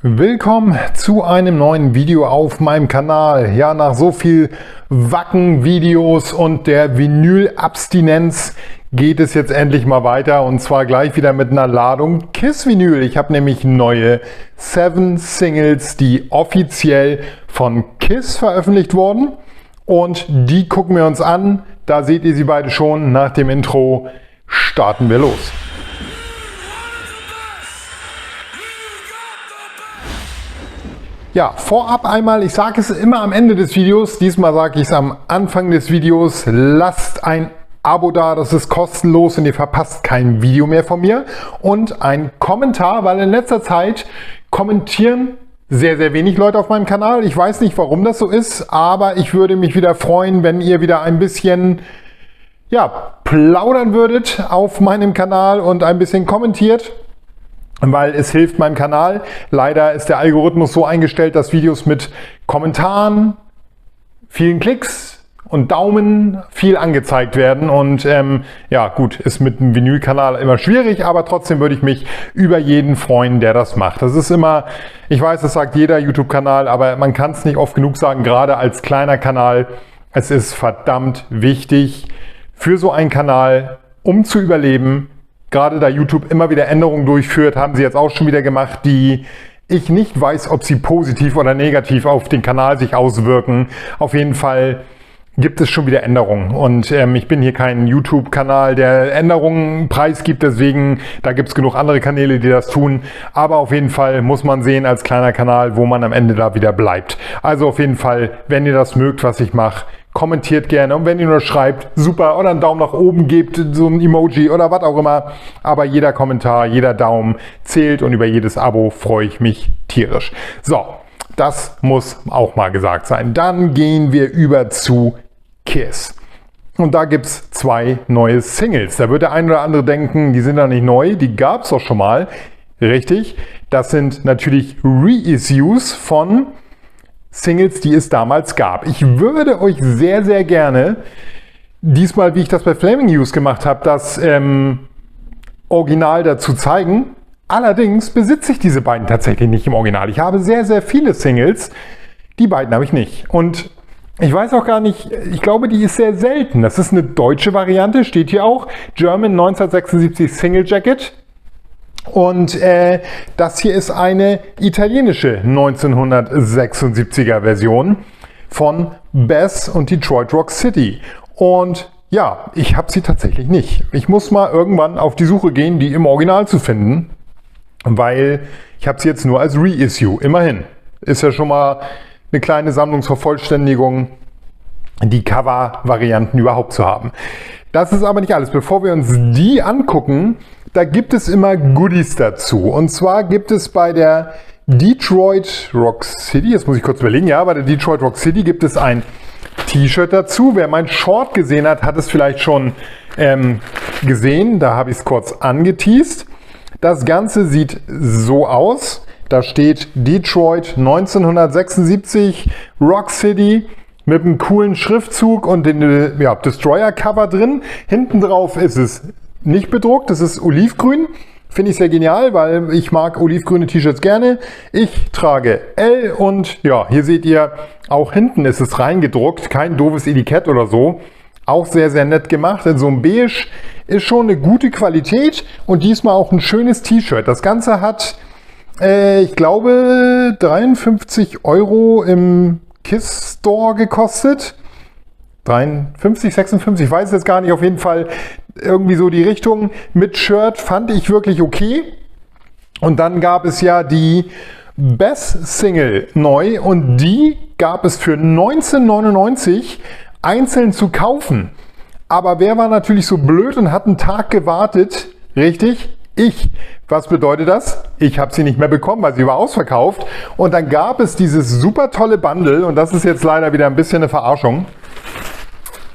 Willkommen zu einem neuen Video auf meinem Kanal. Ja, nach so viel Wacken-Videos und der Vinyl-Abstinenz geht es jetzt endlich mal weiter und zwar gleich wieder mit einer Ladung KISS-Vinyl. Ich habe nämlich neue 7 Singles, die offiziell von KISS veröffentlicht wurden und die gucken wir uns an. Da seht ihr sie beide schon. Nach dem Intro starten wir los. Ja, vorab einmal, ich sage es immer am Ende des Videos, diesmal sage ich es am Anfang des Videos, lasst ein Abo da, das ist kostenlos und ihr verpasst kein Video mehr von mir. Und ein Kommentar, weil in letzter Zeit kommentieren sehr, sehr wenig Leute auf meinem Kanal. Ich weiß nicht, warum das so ist, aber ich würde mich wieder freuen, wenn ihr wieder ein bisschen plaudern würdet auf meinem Kanal und ein bisschen kommentiert. Weil es hilft meinem Kanal. Leider ist der Algorithmus so eingestellt, dass Videos mit Kommentaren, vielen Klicks und Daumen viel angezeigt werden. Und ja gut, ist mit einem Vinylkanal immer schwierig, aber trotzdem würde ich mich über jeden freuen, der das macht. Das ist immer, ich weiß, das sagt jeder YouTube-Kanal, aber man kann es nicht oft genug sagen, gerade als kleiner Kanal. Es ist verdammt wichtig für so einen Kanal, um zu überleben. Gerade da YouTube immer wieder Änderungen durchführt, haben sie jetzt auch schon wieder gemacht, die ich nicht weiß, ob sie positiv oder negativ auf den Kanal sich auswirken. Auf jeden Fall gibt es schon wieder Änderungen und ich bin hier kein YouTube-Kanal, der Änderungen preisgibt, deswegen da gibt es genug andere Kanäle, die das tun. Aber auf jeden Fall muss man sehen als kleiner Kanal, wo man am Ende da wieder bleibt. Also auf jeden Fall, wenn ihr das mögt, was ich mache, kommentiert gerne und wenn ihr nur schreibt, super, oder einen Daumen nach oben gebt, so ein Emoji oder was auch immer. Aber jeder Kommentar, jeder Daumen zählt und über jedes Abo freue ich mich tierisch. So, das muss auch mal gesagt sein. Dann gehen wir über zu KISS. Und da gibt es 2 neue Singles. Da wird der ein oder andere denken, die sind da nicht neu, die gab es doch schon mal. Richtig, das sind natürlich Reissues von Singles, die es damals gab. Ich würde euch sehr, sehr gerne, diesmal wie ich das bei Flaming News gemacht habe, das Original dazu zeigen. Allerdings besitze ich diese beiden tatsächlich nicht im Original. Ich habe sehr, sehr viele Singles, die beiden habe ich nicht. Und ich weiß auch gar nicht, ich glaube, die ist sehr selten. Das ist eine deutsche Variante, steht hier auch. German 1976 Single Jacket. Und das hier ist eine italienische 1976er Version von Bess und Detroit Rock City. Und ja, ich habe sie tatsächlich nicht. Ich muss mal irgendwann auf die Suche gehen, die im Original zu finden, weil ich habe sie jetzt nur als Reissue. Immerhin ist ja schon mal eine kleine Sammlungsvervollständigung, die Cover-Varianten überhaupt zu haben. Das ist aber nicht alles. Bevor wir uns die angucken, da gibt es immer Goodies dazu. Und zwar gibt es bei der Detroit Rock City, jetzt muss ich kurz überlegen, ja, bei der Detroit Rock City gibt es ein T-Shirt dazu. Wer mein Short gesehen hat, hat es vielleicht schon gesehen. Da habe ich es kurz angeteast. Das Ganze sieht so aus. Da steht Detroit 1976 Rock City mit einem coolen Schriftzug und dem Destroyer-Cover drin. Hinten drauf ist es nicht bedruckt, das ist olivgrün. Finde ich sehr genial, weil ich mag olivgrüne T-Shirts gerne. Ich trage L und ja, hier seht ihr, auch hinten ist es reingedruckt. Kein doofes Etikett oder so. Auch sehr, sehr nett gemacht. In so einem Beige ist schon eine gute Qualität und diesmal auch ein schönes T-Shirt. Das Ganze hat, ich glaube, 53 € im KISS Store gekostet. 53, 56, ich weiß es jetzt gar nicht, auf jeden Fall irgendwie so die Richtung. Mit Shirt fand ich wirklich okay. Und dann gab es ja die Bess Single neu und die gab es für 19,99 einzeln zu kaufen. Aber wer war natürlich so blöd und hat einen Tag gewartet? Richtig? Ich. Was bedeutet das? Ich habe sie nicht mehr bekommen, weil sie war ausverkauft. Und dann gab es dieses super tolle Bundle und das ist jetzt leider wieder ein bisschen eine Verarschung.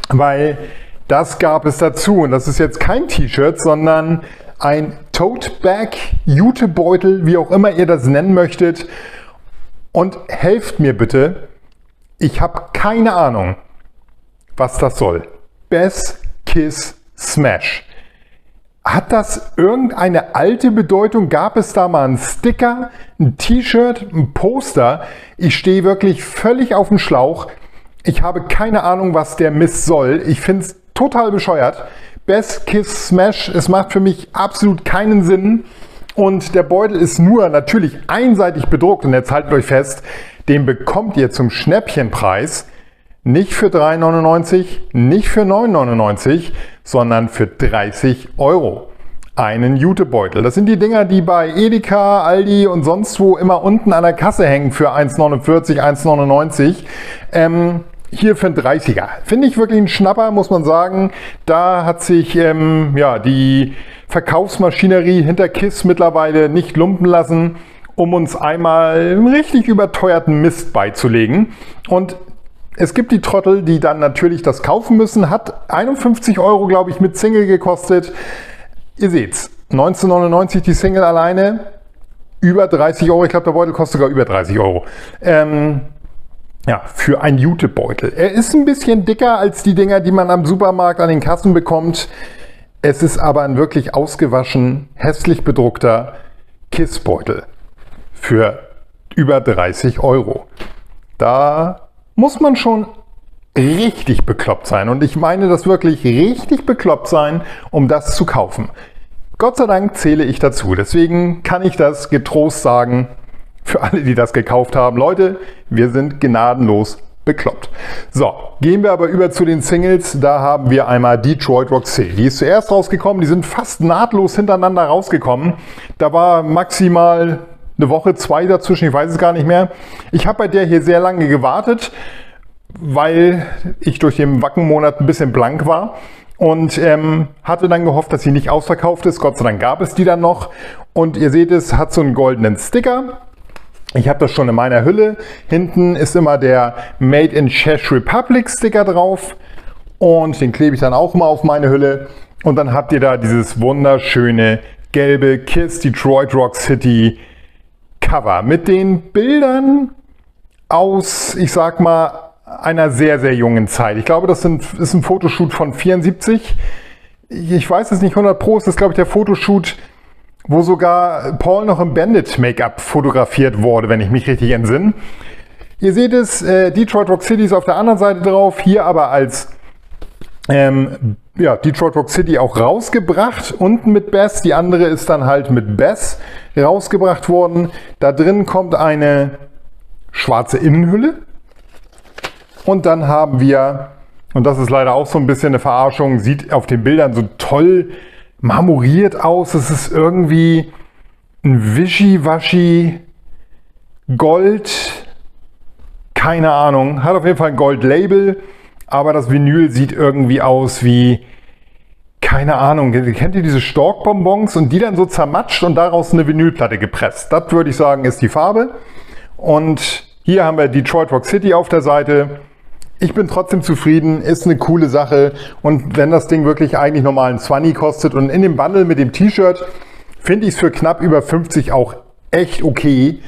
Weil das gab es dazu und das ist jetzt kein T-Shirt, sondern ein Tote Bag, Jutebeutel, wie auch immer ihr das nennen möchtet. Und helft mir bitte, ich habe keine Ahnung, was das soll. Bess Kiss Smash. Hat das irgendeine alte Bedeutung? Gab es da mal einen Sticker, ein T-Shirt, ein Poster? Ich stehe wirklich völlig auf dem Schlauch. Ich habe keine Ahnung, was der Mist soll. Ich finde es total bescheuert. Best Kiss Smash, es macht für mich absolut keinen Sinn. Und der Beutel ist nur natürlich einseitig bedruckt. Und jetzt haltet euch fest, den bekommt ihr zum Schnäppchenpreis. Nicht für 3,99, nicht für 9,99, sondern für 30 €. Einen Jutebeutel. Das sind die Dinger, die bei Edeka, Aldi und sonst wo immer unten an der Kasse hängen für 1,49, 1,99. Hier für einen 30er. Finde ich wirklich ein Schnapper, muss man sagen. Da hat sich die Verkaufsmaschinerie hinter KISS mittlerweile nicht lumpen lassen, um uns einmal einen richtig überteuerten Mist beizulegen. Und es gibt die Trottel, die dann natürlich das kaufen müssen. Hat 51 €, glaube ich, mit Single gekostet. Ihr seht's, 19,99 die Single alleine, über 30 €. Ich glaube, der Beutel kostet sogar über 30 €. Für einen Jutebeutel. Er ist ein bisschen dicker als die Dinger, die man am Supermarkt an den Kassen bekommt. Es ist aber ein wirklich ausgewaschen, hässlich bedruckter KISS-Beutel für über 30 €. Da muss man schon richtig bekloppt sein. Und ich meine das wirklich richtig bekloppt sein, um das zu kaufen. Gott sei Dank zähle ich dazu. Deswegen kann ich das getrost sagen, für alle, die das gekauft haben. Leute, wir sind gnadenlos bekloppt. So, gehen wir aber über zu den Singles. Da haben wir einmal Detroit Rock City. Die ist zuerst rausgekommen. Die sind fast nahtlos hintereinander rausgekommen. Da war maximal eine Woche, 2 dazwischen, ich weiß es gar nicht mehr. Ich habe bei der hier sehr lange gewartet, weil ich durch den Wackenmonat ein bisschen blank war und hatte dann gehofft, dass sie nicht ausverkauft ist. Gott sei Dank gab es die dann noch. Und ihr seht es, hat so einen goldenen Sticker. Ich habe das schon in meiner Hülle. Hinten ist immer der Made in Czech Republic Sticker drauf. Und den klebe ich dann auch immer auf meine Hülle. Und dann habt ihr da dieses wunderschöne gelbe KISS Detroit Rock City Cover mit den Bildern aus, ich sag mal, einer sehr, sehr jungen Zeit. Ich glaube, das ist ein Fotoshoot von 74. Ich weiß es nicht 100 Pro, ist das, glaube ich, der Fotoshoot, wo sogar Paul noch im Bandit-Make-up fotografiert wurde, wenn ich mich richtig entsinne. Ihr seht es, Detroit Rock City ist auf der anderen Seite drauf, hier aber als Detroit Rock City auch rausgebracht, unten mit Bass, die andere ist dann halt mit Bass rausgebracht worden. Da drin kommt eine schwarze Innenhülle und dann haben wir, und das ist leider auch so ein bisschen eine Verarschung, sieht auf den Bildern so toll marmoriert aus. Es ist irgendwie ein Wischiwaschi Gold, keine Ahnung, hat auf jeden Fall ein Gold-Label, aber das Vinyl sieht irgendwie aus wie, keine Ahnung, kennt ihr diese Storkbonbons und die dann so zermatscht und daraus eine Vinylplatte gepresst. Das würde ich sagen ist die Farbe. Und hier haben wir Detroit Rock City auf der Seite. Ich bin trotzdem zufrieden, ist eine coole Sache und wenn das Ding wirklich eigentlich normalen 20 kostet und in dem Bundle mit dem T-Shirt finde ich es für knapp über 50 auch echt okay,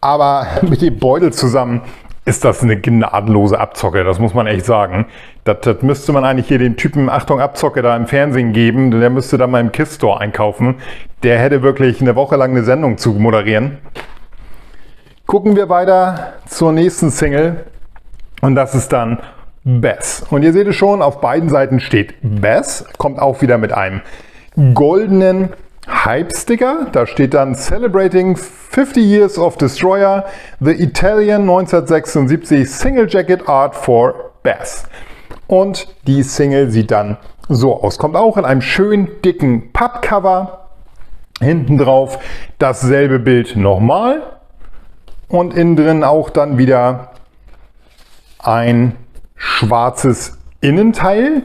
aber mit dem Beutel zusammen ist das eine gnadenlose Abzocke, das muss man echt sagen. Das müsste man eigentlich hier den Typen, Achtung Abzocke, da im Fernsehen geben, der müsste da mal im KISS Store einkaufen. Der hätte wirklich eine Woche lang eine Sendung zu moderieren. Gucken wir weiter zur nächsten Single. Und das ist dann Bass. Und ihr seht es schon, auf beiden Seiten steht Bass. Kommt auch wieder mit einem goldenen Hype-Sticker. Da steht dann Celebrating 50 Years of Destroyer, the Italian 1976 Single Jacket Art for Bass. Und die Single sieht dann so aus. Kommt auch in einem schön dicken Pappcover. Hinten drauf dasselbe Bild nochmal. Und innen drin auch dann wieder ein schwarzes Innenteil.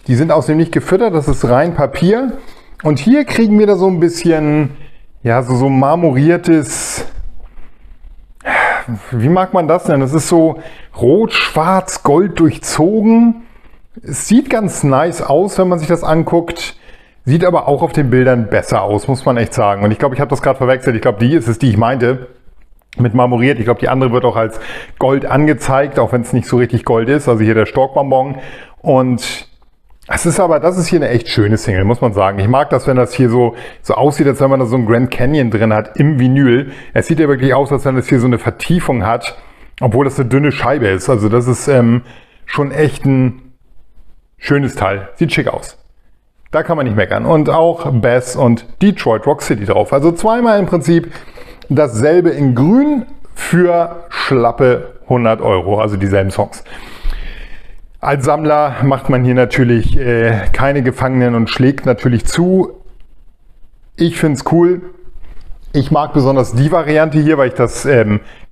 Die sind außerdem nicht gefüttert, das ist rein Papier. Und hier kriegen wir da so ein bisschen, ja, so marmoriertes, wie mag man das nennen? Das ist so rot, schwarz, gold durchzogen. Es sieht ganz nice aus, wenn man sich das anguckt. Sieht aber auch auf den Bildern besser aus, muss man echt sagen. Und ich glaube, ich habe das gerade verwechselt. Ich glaube, die ist es, die ich meinte. Mit marmoriert. Ich glaube, die andere wird auch als Gold angezeigt, auch wenn es nicht so richtig Gold ist. Also hier der Storkbonbon. Und Das ist hier eine echt schöne Single, muss man sagen. Ich mag das, wenn das hier so aussieht, als wenn man da so ein Grand Canyon drin hat im Vinyl. Es sieht ja wirklich aus, als wenn das hier so eine Vertiefung hat, obwohl das eine dünne Scheibe ist. Also das ist schon echt ein schönes Teil. Sieht schick aus. Da kann man nicht meckern. Und auch Bass und Detroit Rock City drauf. Also zweimal im Prinzip dasselbe in grün für schlappe 100 €, also dieselben Songs. Als Sammler macht man hier natürlich keine Gefangenen und schlägt natürlich zu. Ich finde es cool. Ich mag besonders die Variante hier, weil ich das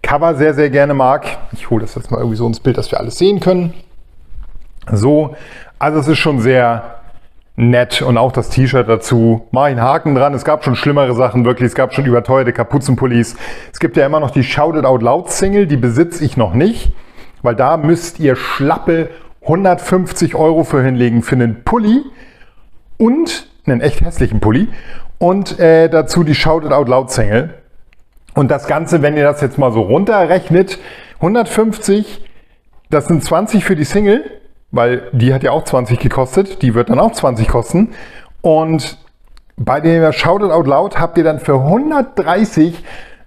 Cover sehr, sehr gerne mag. Ich hole das jetzt mal irgendwie so ins Bild, dass wir alles sehen können. So, also es ist schon sehr nett und auch das T-Shirt dazu. Mache ich einen Haken dran. Es gab schon schlimmere Sachen, wirklich. Es gab schon überteuerte Kapuzenpullis. Es gibt ja immer noch die Shout It Out Loud Single, die besitze ich noch nicht, weil da müsst ihr schlappe 150 € für hinlegen für einen Pulli und einen echt hässlichen Pulli und dazu die Shout It Out Loud Single. Und das Ganze, wenn ihr das jetzt mal so runterrechnet, 150, das sind 20 für die Single, weil die hat ja auch 20 gekostet, die wird dann auch 20 kosten. Und bei der Shout It Out Loud habt ihr dann für 130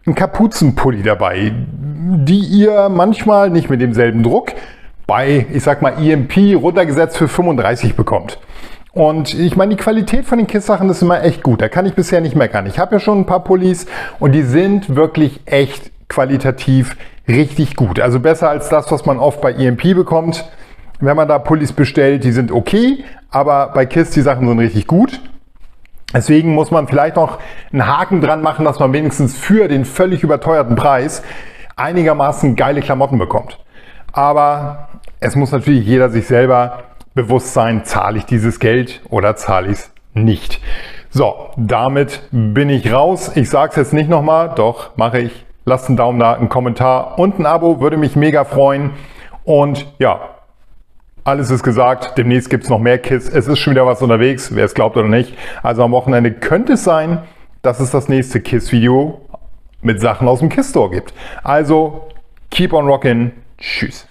einen Kapuzenpulli dabei, die ihr manchmal nicht mit demselben Druck bei, ich sag mal, EMP runtergesetzt für 35 bekommt. Und ich meine, die Qualität von den KISS-Sachen ist immer echt gut. Da kann ich bisher nicht meckern. Ich habe ja schon ein paar Pullis und die sind wirklich echt qualitativ richtig gut. Also besser als das, was man oft bei EMP bekommt. Wenn man da Pullis bestellt, die sind okay, aber bei KISS die Sachen sind richtig gut. Deswegen muss man vielleicht noch einen Haken dran machen, dass man wenigstens für den völlig überteuerten Preis einigermaßen geile Klamotten bekommt. Aber es muss natürlich jeder sich selber bewusst sein, zahle ich dieses Geld oder zahle ich es nicht. So, damit bin ich raus. Ich sage es jetzt nicht nochmal, doch mache ich. Lasst einen Daumen da, einen Kommentar und ein Abo, würde mich mega freuen. Und ja, alles ist gesagt. Demnächst gibt es noch mehr KISS. Es ist schon wieder was unterwegs, wer es glaubt oder nicht. Also am Wochenende könnte es sein, dass es das nächste KISS-Video mit Sachen aus dem KISS Store gibt. Also, keep on rockin'. Tschüss.